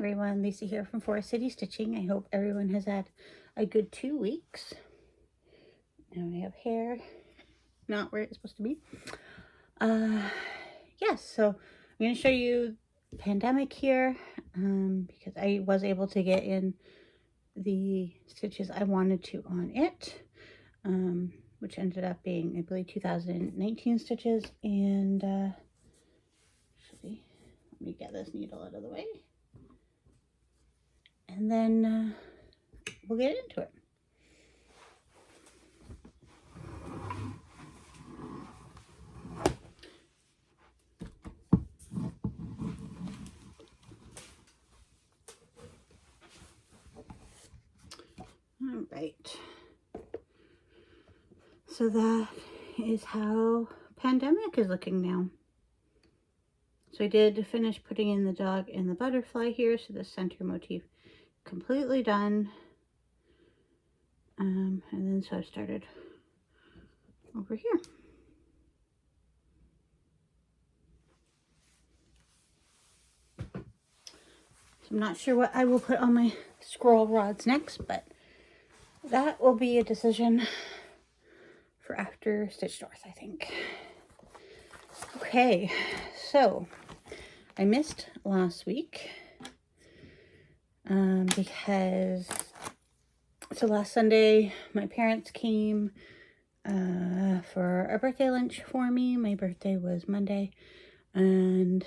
everyone, Lisa here from Forest City Stitching. I hope everyone has had a good 2 weeks. Now I have hair not where it's supposed to be. Yes, so I'm going to show you the pandemic here because I was able to get in the stitches I wanted to on it, which ended up being, I believe, 2019 stitches. And actually, let me get this needle out of the way. And then we'll get into it. All right. So that is how pandemic is looking now. So I did finish putting in the dog and the butterfly here. So the center motif completely done. And then so I started over here. So I'm not sure what I will put on my scroll rods next, but that will be a decision for after Stitch North, I think. Okay, so I missed last week because so last Sunday my parents came for a birthday lunch for me. My birthday was Monday, and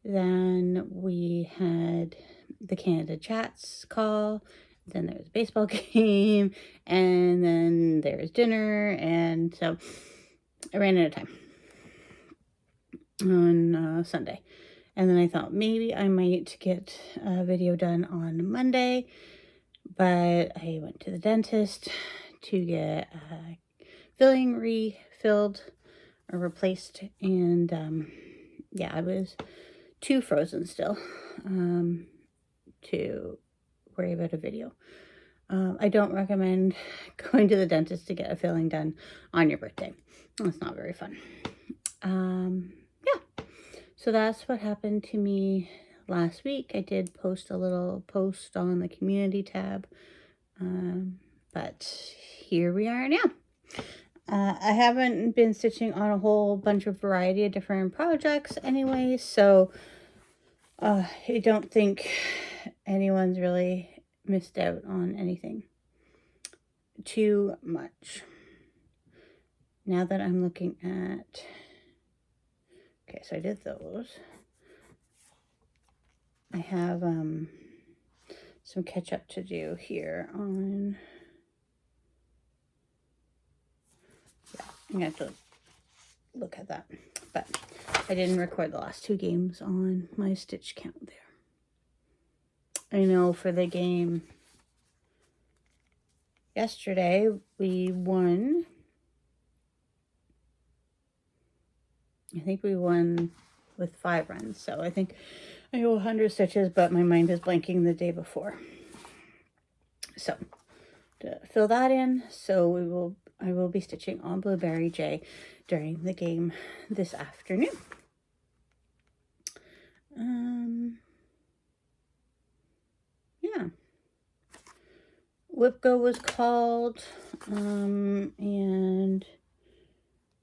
then we had the Canada Chats call. Then there was a baseball game, and then there was dinner, and so I ran out of time on Sunday. And then I thought maybe I might get a video done on Monday, but I went to the dentist to get filling refilled or replaced, and yeah, I was too frozen still to worry about a video. I don't recommend going to the dentist to get a filling done on your birthday. It's not very fun. Yeah, so that's what happened to me last week. I did post a little post on the community tab, but here we are now. I haven't been stitching on a whole bunch of variety of different projects anyway, so I don't think anyone's really missed out on anything too much. Now that I'm looking at, okay, so I did those. I have some catch up to do here on, yeah, I'm gonna have to look at that, but I didn't record the last 2 games on my stitch count there. I know for the game yesterday we won. I think we won with 5 runs, so I think I owe 100 stitches, but my mind is blanking the day before. So to fill that in, so I will be stitching on Blueberry J during the game this afternoon. Yeah. Whipco was called, and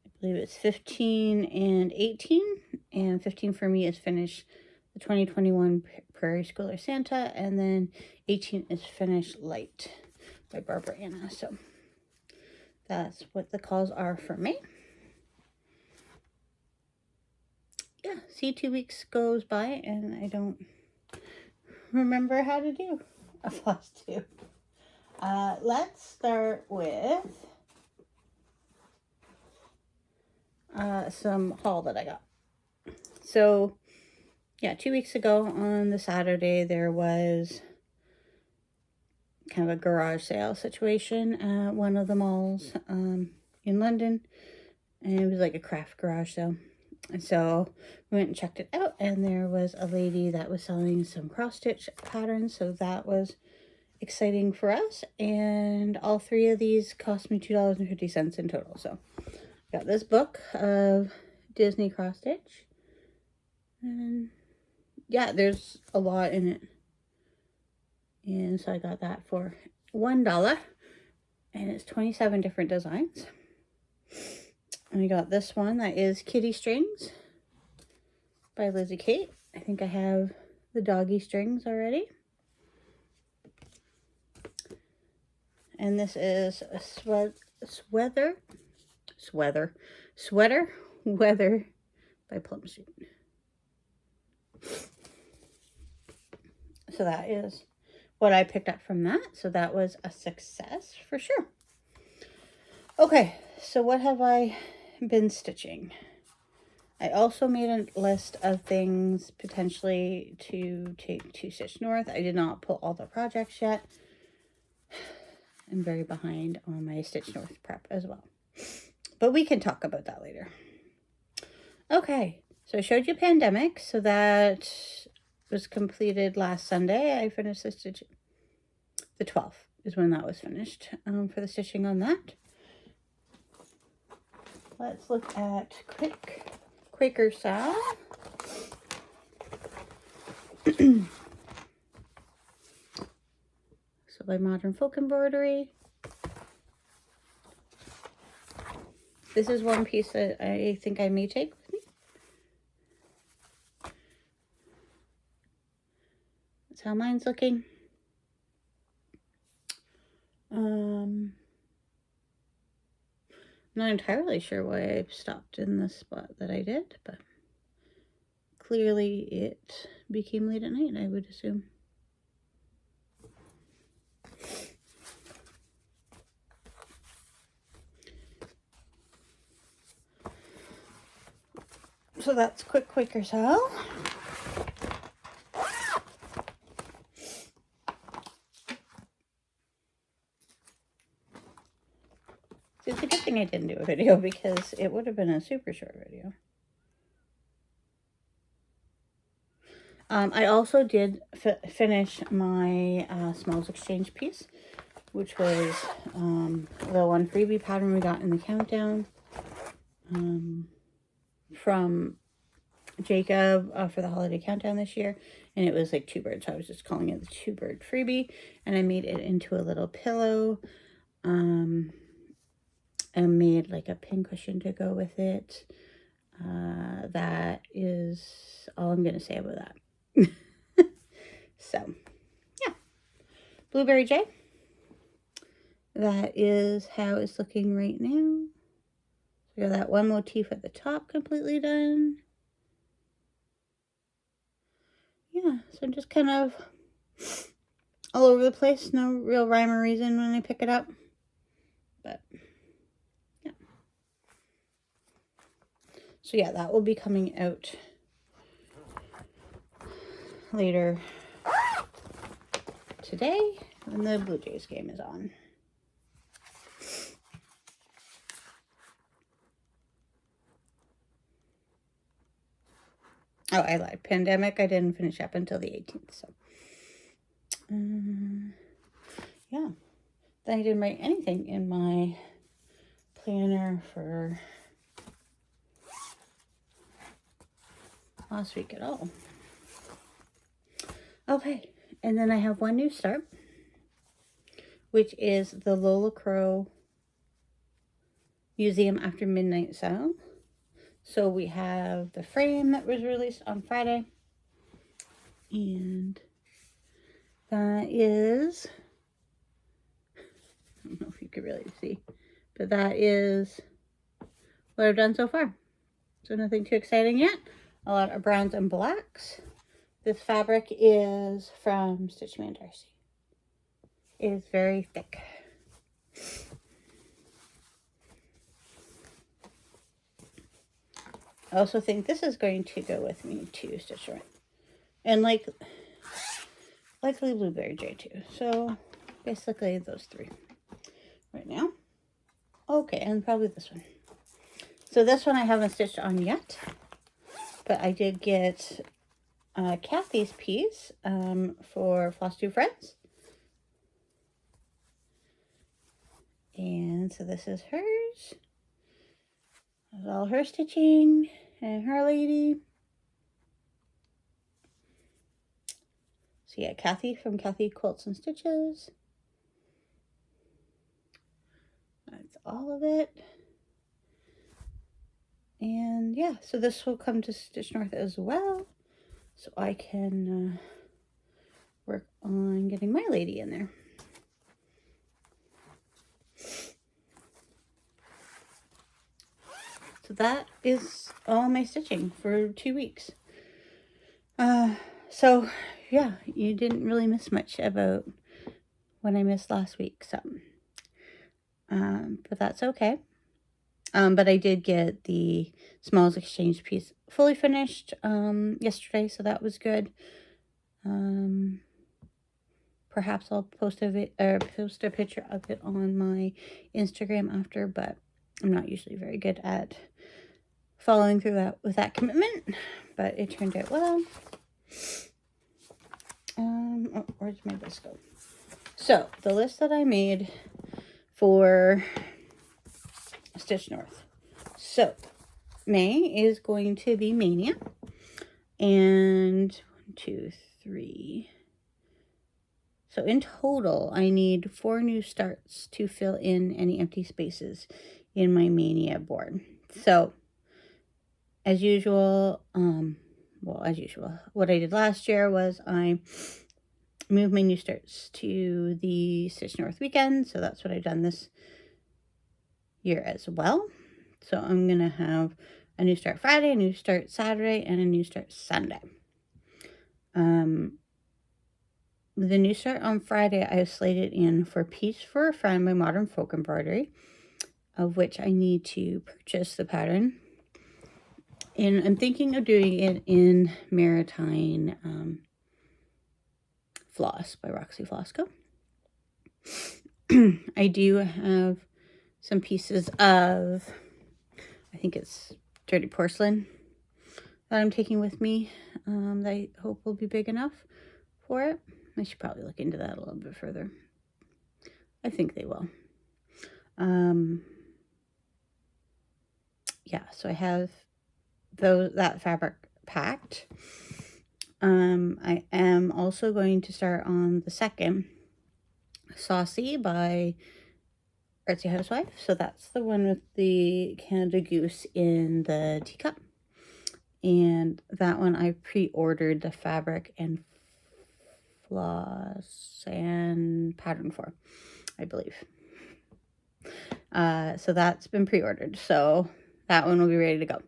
I believe it's 15 and 18, and 15 for me is finished the 2021 Prairie Schooler Santa, and then 18 is Finish Light by Barbara Anna. So that's what the calls are for me. Yeah, see, 2 weeks goes by and I don't remember how to do a Flosstube. Let's start with some haul that I got. So yeah, 2 weeks ago on the Saturday, there was kind of a garage sale situation at one of the malls in London, and it was like a craft garage sale. And so we went and checked it out, and there was a lady that was selling some cross stitch patterns, so that was exciting for us. And all 3 of these cost me $2.50 in total. So I got this book of Disney cross stitch, and yeah, there's a lot in it. And so I got that for $1. And it's 27 different designs. And I got this one that is Kitty Strings by Lizzie Kate. I think I have the doggy strings already. And this is a sweater weather by Plum Street. So that is what I picked up from that. So that was a success for sure. Okay, so what have I been stitching? I also made a list of things potentially to take to Stitch North. I did not pull all the projects yet. I'm very behind on my Stitch North prep as well. But we can talk about that later. Okay, so I showed you Pandemic. So that was completed last Sunday. I finished the stitching. The 12th is when that was finished for the stitching on that. Let's look at Quaker Sow. So by Modern Folk Embroidery. This is one piece that I think I may take with me. That's how mine's looking. I'm not entirely sure why I stopped in the spot that I did, but clearly it became late at night, I would assume. So that's Quaker Sow. It's a good thing I didn't do a video because it would have been a super short video. I also did finish my Smalls Exchange piece, which was the one freebie pattern we got in the countdown from Jacob for the holiday countdown this year. And it was like 2 birds, so I was just calling it the 2 bird freebie. And I made it into a little pillow. And made like a pin cushion to go with it. That is all I'm going to say about that. So, yeah. Blueberry J. That is how it's looking right now. We got that one motif at the top completely done. Yeah, so I'm just kind of all over the place. No real rhyme or reason when I pick it up. But, yeah. So, yeah, that will be coming out later today when the Blue Jays game is on. Oh, I lied. Pandemic, I didn't finish up until the 18th, so. Yeah. Then I didn't write anything in my planner for last week at all. Okay, and then I have one new start, which is the Lola Crow Museum After Midnight Sale. So we have the frame that was released on Friday, and that is, I don't know if you could really see, but that is what I've done so far. So nothing too exciting yet. A lot of browns and blacks. This fabric is from Stitch Me and Darcy. It is very thick. I also think this is going to go with me to Stitch North. And likely Blueberry J too. So basically those 3 right now. Okay, and probably this one. So this one I haven't stitched on yet. But I did get Kathy's piece for Flosstube Friends. And so this is hers. That's all her stitching and her lady. So yeah, Kathy from Kathy Quilts and Stitches. That's all of it. And yeah, so this will come to Stitch North as well. So I can work on getting my lady in there. So that is all my stitching for 2 weeks. So yeah, you didn't really miss much about what I missed last week. So, but that's okay. But I did get the Smalls Exchange piece fully finished yesterday, so that was good. Perhaps I'll post a picture of it on my Instagram after, but I'm not usually very good at following through that with that commitment. But it turned out well. Oh, where's my list go? So the list that I made for Stitch North. So May is going to be Mania, and 1, 2, 3. So in total, I need 4 new starts to fill in any empty spaces in my Mania board. So, as usual, what I did last year was I moved my new starts to the Stitch North weekend. So that's what I've done this year as well. So I'm going to have a new start Friday, a new start Saturday, and a new start Sunday. The new start on Friday, I have slated in for Piece for a Friend by Modern Folk Embroidery, of which I need to purchase the pattern. And I'm thinking of doing it in Maritime Floss by Roxy Flosco. I do have some pieces of, I think it's dirty porcelain that I'm taking with me that I hope will be big enough for it. I should probably look into that a little bit further. I think they will. Yeah, so I have that fabric packed. I am also going to start on the second Saucy by Artsy Housewife. So that's the one with the Canada Goose in the teacup. And that one I pre-ordered the fabric and floss and pattern for, I believe. So that's been pre-ordered. So that one will be ready to go.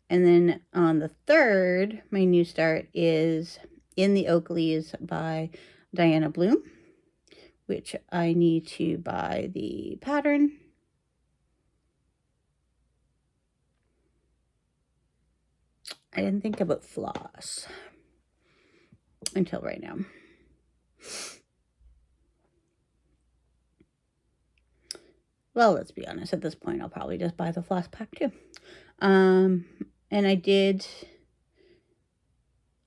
And then on the 3rd, my new start is In the Oak Leaves by Diana Bloom, which I need to buy the pattern. I didn't think about floss until right now. Well, let's be honest, at this point, I'll probably just buy the floss pack too. And I did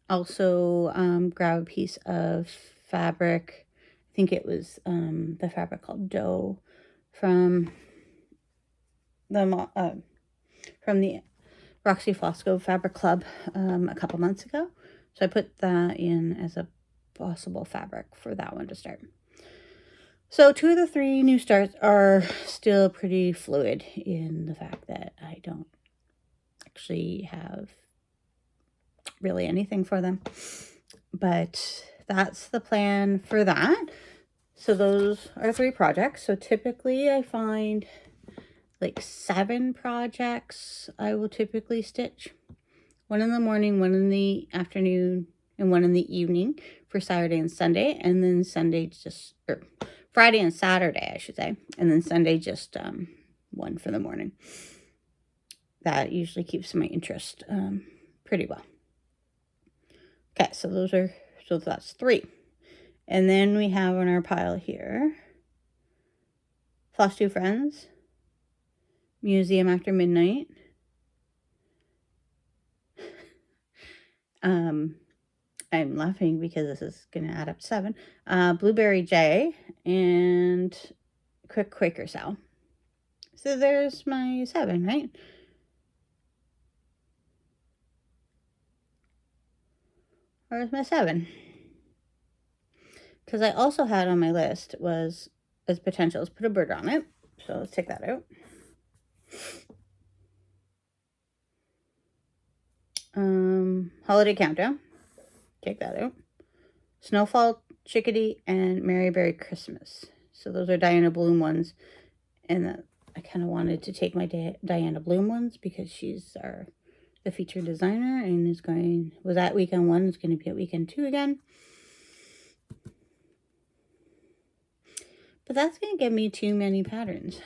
also grab a piece of fabric. I think it was the fabric called Doe from the Roxy Flosco Fabric Club a couple months ago. So I put that in as a possible fabric for that one to start. So 2 of the 3 new starts are still pretty fluid in the fact that I don't actually have really anything for them. But that's the plan for that. So those are 3 projects. So typically I find like 7 projects I will typically stitch. 1 in the morning, 1 in the afternoon, and 1 in the evening for Saturday and Sunday. And then Friday and Saturday, I should say. And then Sunday, just 1 for the morning. That usually keeps my interest pretty well. Okay, so that's 3. And then we have on our pile here, Flosstube Friends, Museum After Midnight, I'm laughing because this is going to add up to 7, Blueberry J, and Quick Quaker Sow. So there's my 7, right? Where's my 7? because I also had on my list was as potential, let's put a bird on it. So let's take that out. Holiday Countdown. Take that out. Snowfall, Chickadee, and Maryberry Christmas. So those are Diana Bloom ones. And I kind of wanted to take my Diana Bloom ones because she's the featured designer and was at weekend 1, is going to be at weekend 2 again. But that's going to give me too many patterns.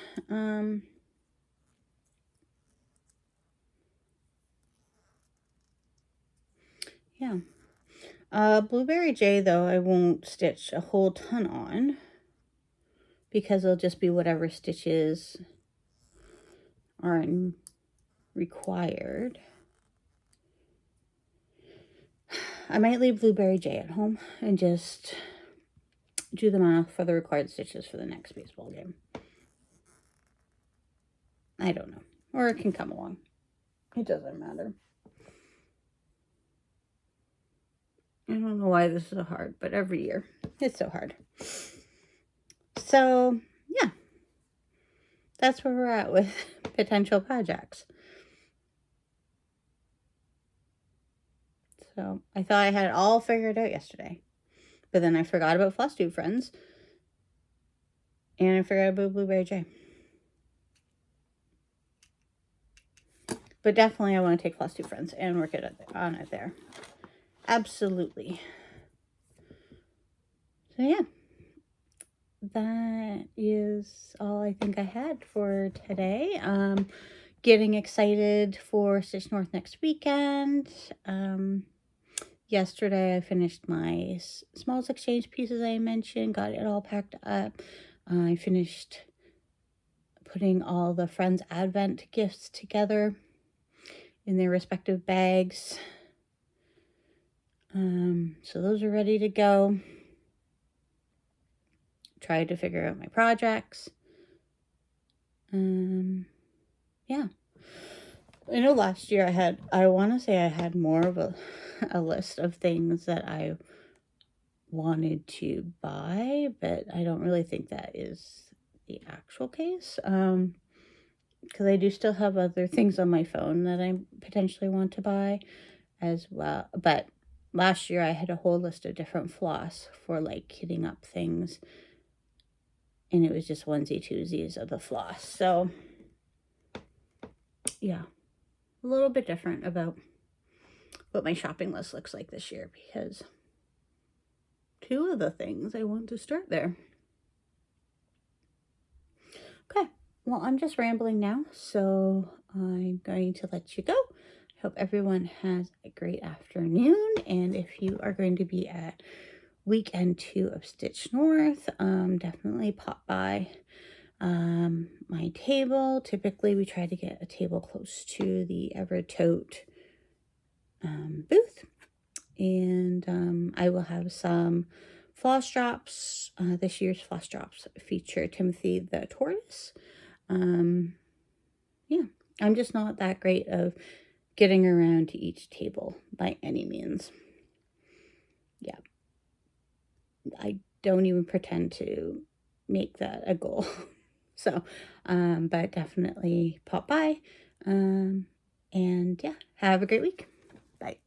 Yeah. Blueberry J, though, I won't stitch a whole ton on because it'll just be whatever stitches are required. I might leave Blueberry J at home and just do them off for the required stitches for the next baseball game. I don't know. Or it can come along. It doesn't matter. I don't know why this is so hard, but every year it's so hard. So, yeah. That's where we're at with potential projects. So, I thought I had it all figured out yesterday. But then I forgot about Flosstube Friends. And I forgot about Blueberry J. But definitely I want to take Flosstube Friends and work on it there. Absolutely. So yeah, that is all I think I had for today. Getting excited for Stitch North next weekend. Yesterday I finished my smalls exchange pieces I mentioned, got it all packed up. I finished putting all the Friends Advent gifts together in their respective bags. So those are ready to go. Tried to figure out my projects. Yeah. I know last year I want to say I had more of a list of things that I wanted to buy, but I don't really think that is the actual case. Because I do still have other things on my phone that I potentially want to buy as well. But last year I had a whole list of different floss for like kitting up things. And it was just onesie-twosies of the floss. So, yeah. A little bit different about what my shopping list looks like this year. Because 2 of the things I want to start there. Okay. Well, I'm just rambling now. So, I'm going to let you go. I hope everyone has a great afternoon. And if you are going to be at weekend 2 of Stitch North, definitely pop by my table. Typically we try to get a table close to the Evertote booth, and I will have some floss drops. This year's floss drops feature Timothy the tortoise. Yeah, I'm just not that great of getting around to each table by any means. Yeah, I don't even pretend to make that a goal. So, but definitely pop by. And yeah, have a great week. Bye.